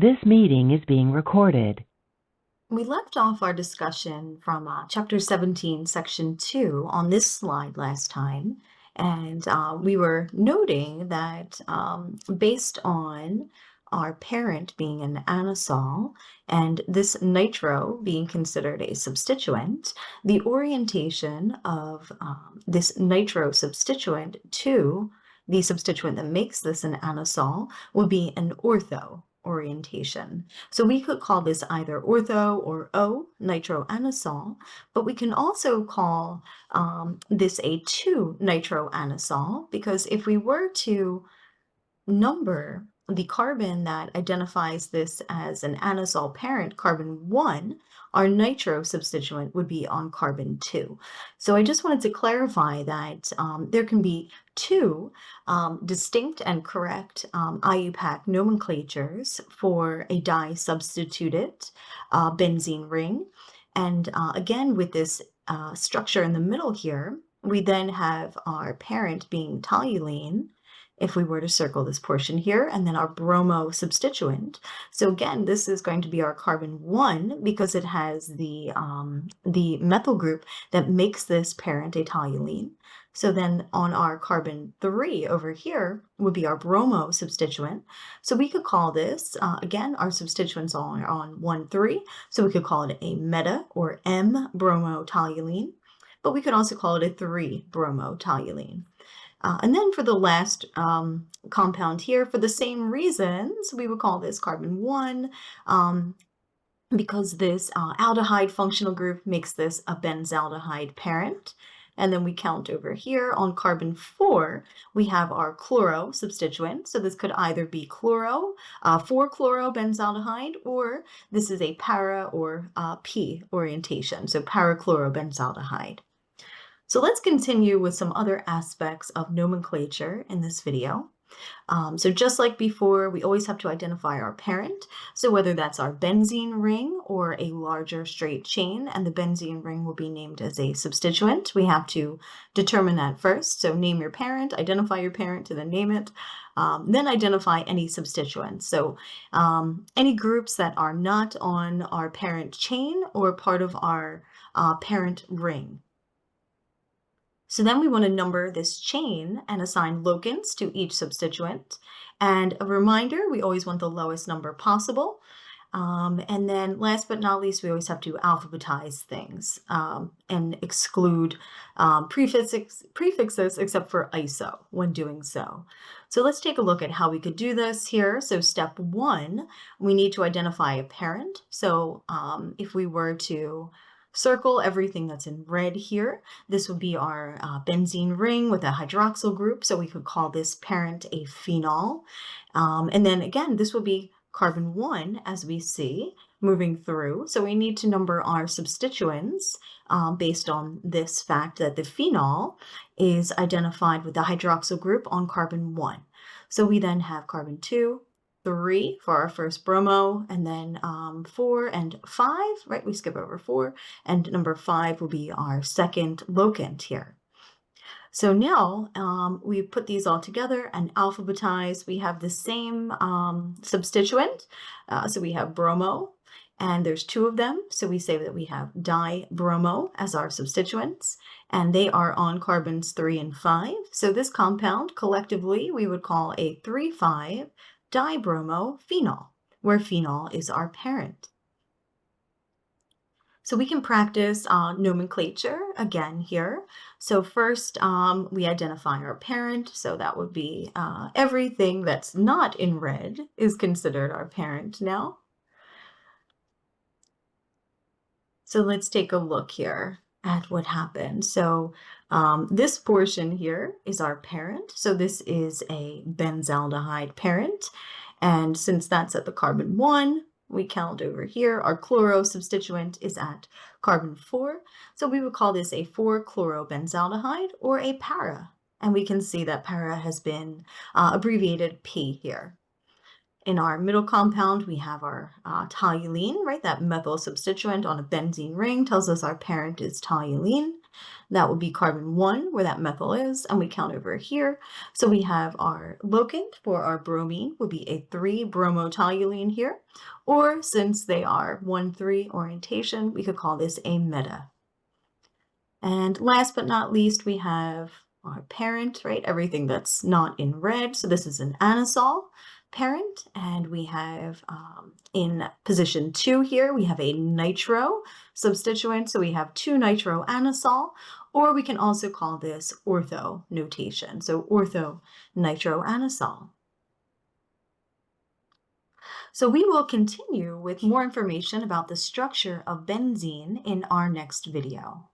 This meeting is being recorded. We left off our discussion from Chapter 17, Section 2 on this slide last time, and we were noting that based on our parent being an anisole and this nitro being considered a substituent, the orientation of this nitro substituent to the substituent that makes this an anisole would be an ortho orientation. So we could call this either ortho or O, nitroanisole, but we can also call this a 2-nitroanisole, because if we were to number the carbon that identifies this as an anisole parent, carbon 1, our nitro substituent would be on carbon 2. So I just wanted to clarify that there can be two distinct and correct IUPAC nomenclatures for a di-substituted benzene ring. And again, with this structure in the middle here, we then have our parent being toluene, if we were to circle this portion here, and then our bromo substituent. So again, this is going to be our carbon 1 because it has the methyl group that makes this parent a toluene. So then on our carbon 3 over here would be our bromo substituent. So we could call this, again, our substituents are on 1, 3, so we could call it a meta or M-bromo toluene, but we could also call it a 3-bromo toluene. And then for the last compound here, for the same reasons, we would call this carbon 1 because this aldehyde functional group makes this a benzaldehyde parent. And then we count over here on carbon 4, we have our chloro substituent. So this could either be chloro, 4-chlorobenzaldehyde, or this is a para or P orientation, so para-chlorobenzaldehyde. So let's continue with some other aspects of nomenclature in this video. So just like before, we always have to identify our parent. So whether that's our benzene ring or a larger straight chain, and the benzene ring will be named as a substituent, we have to determine that first. So name your parent, identify your parent to then name it, then identify any substituents. So any groups that are not on our parent chain or part of our parent ring. So then we want to number this chain and assign locants to each substituent. And a reminder, we always want the lowest number possible. And then last but not least, we always have to alphabetize things and exclude prefixes except for iso when doing so. So let's take a look at how we could do this here. So step 1, we need to identify a parent. So if we were to circle everything that's in red here, this would be our benzene ring with a hydroxyl group, so we could call this parent a phenol. And then again, this would be carbon 1, as we see, moving through. So we need to number our substituents based on this fact that the phenol is identified with the hydroxyl group on carbon 1. So we then have carbon 2, 3 for our first bromo, and then 4 and 5, right? We skip over 4, and number 5 will be our second locant here. So now we put these all together and alphabetize. We have the same substituent. So we have bromo, and there's 2 of them. So we say that we have dibromo as our substituents, and they are on carbons 3 and 5. So this compound collectively we would call a 3,5 dibromo phenol, where phenol is our parent. So we can practice nomenclature again here. So first we identify our parent. So that would be everything that's not in red is considered our parent now. So let's take a look here at what happened. So this portion here is our parent. So this is a benzaldehyde parent. And since that's at the carbon 1, we count over here. Our chloro substituent is at carbon 4. So we would call this a 4-chlorobenzaldehyde or a para. And we can see that para has been abbreviated P here. In our middle compound, we have our toluene, right? That methyl substituent on a benzene ring tells us our parent is toluene. That would be carbon 1, where that methyl is, and we count over here. So we have our locant for our bromine would be a 3-bromotoluene here, or since they are 1,3 orientation, we could call this a meta. And last but not least, we have our parent, right? Everything that's not in red. So this is an anisole parent, and we have in position 2 here, we have a nitro substituent. So we have 2-nitroanisole, or we can also call this ortho notation. So ortho nitroanisole. So we will continue with more information about the structure of benzene in our next video.